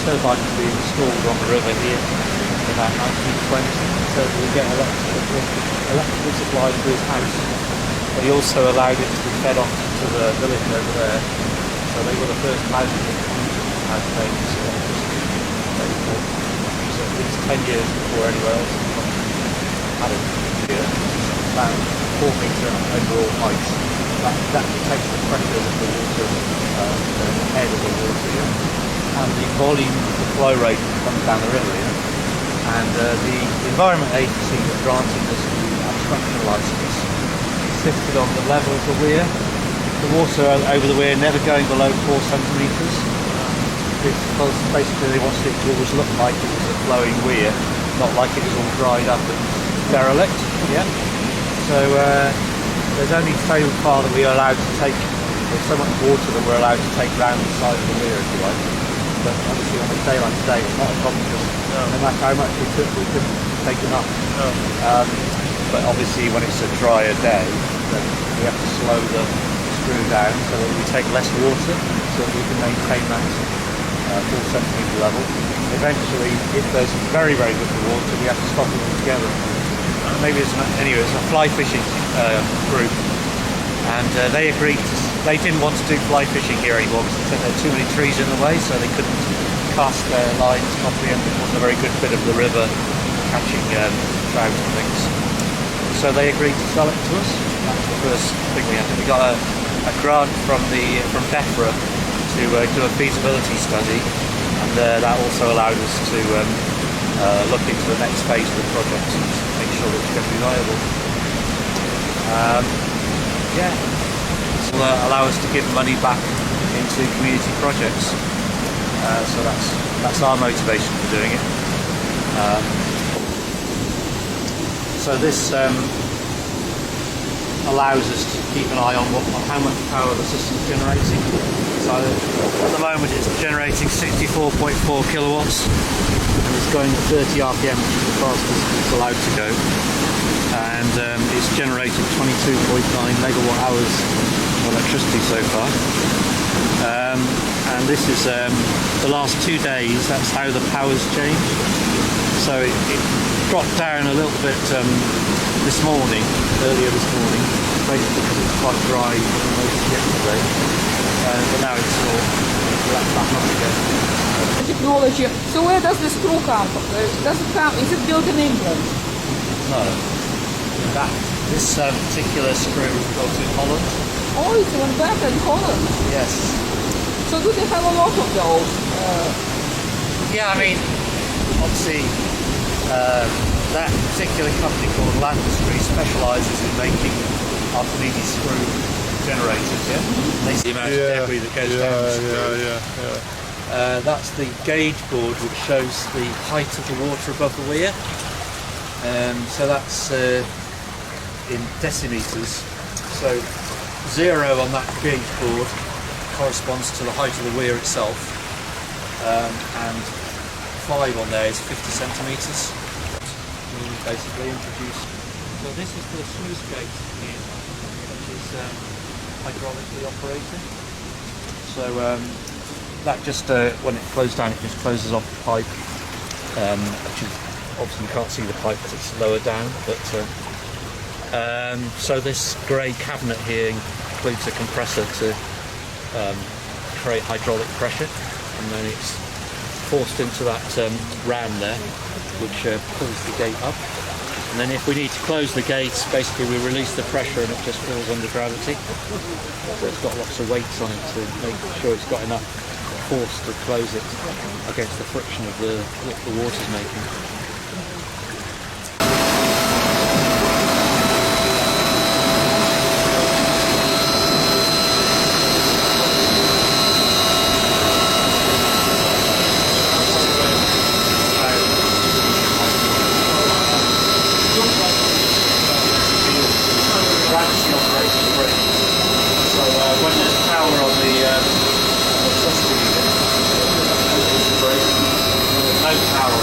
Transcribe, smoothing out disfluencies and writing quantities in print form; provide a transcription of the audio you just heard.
turbines to be installed on the river here in about 1920, so that we get electrical supply to his house. But he also allowed it to be fed off to the village over there, so they were the first houses in Congleton that had famous electricity. So it's 10 years before anywhere else in Congleton had it here. About 4 metre overall height. That takes the pressure of the water, the head of the water here, and the volume of the flow rate that comes down the river here. And the Environment Agency that granted us the abstraction licence insisted on the level of the weir, the water over the weir never going below 4 centimetres, because basically they wanted it to always look like it was a flowing weir, not like it was all dried up and derelict. Yeah. So there's only so far that we are allowed to take, there's so much water that we're allowed to take round the side of the weir, if you like. But obviously on a day like today, it's not a problem, because no matter how much we took, we couldn't take enough. But obviously when it's a drier day, then we have to slow the screw down so that we take less water, so that we can maintain that 4 centimetre level. Eventually, if there's very, very little water, we have to stop it altogether. Maybe it's a fly fishing group, and they agreed they didn't want to do fly fishing here anymore because they said there were too many trees in the way, so they couldn't cast their lines properly, and it wasn't a very good bit of the river catching trout and things. So they agreed to sell it to us. That's the first thing we had. We got a grant from DEFRA to do a feasibility study, and that also allowed us to look into the next phase of the project and make sure that it's going to be viable. This will allow us to give money back into community projects. So that's our motivation for doing it. So this allows us to keep an eye on how much power the system's generating. So at the moment it's generating 64.4 kilowatts and it's going at 30 RPM, which is the fastest it's allowed to go. And it's generated 22.9 megawatt hours of electricity so far. And this is the last 2 days, that's how the power's changed. So it dropped down a little bit earlier this morning, basically because it was quite dry most yesterday. But now it's all back up again. Technology. So where does this screw come from? Is it built in England? No. This particular screw was built in Holland. Oh, it's even better in Holland. Yes. So do they have a lot of those? Yeah, I mean, obviously, that particular company called Landustry specialises in making Archimedes screw generators. Yeah. They see the amount of debris that goes down the screw. That's the gauge board which shows the height of the water above the weir. So that's in decimeters. So 0 on that gauge board corresponds to the height of the weir itself, and 5 on there is 50 centimeters. Basically introduced. So this is the sluice gate here, which is hydraulically operated. So that just when it closes down, it just closes off the pipe, which is obviously you can't see the pipe because it's lower down. But so this grey cabinet here includes a compressor to create hydraulic pressure, and then it's forced into that ram there, which pulls the gate up. And then if we need to close the gate, basically we release the pressure and it just falls under gravity. So it's got lots of weights on it to make sure it's got enough force to close it against the friction of what the water's making. Power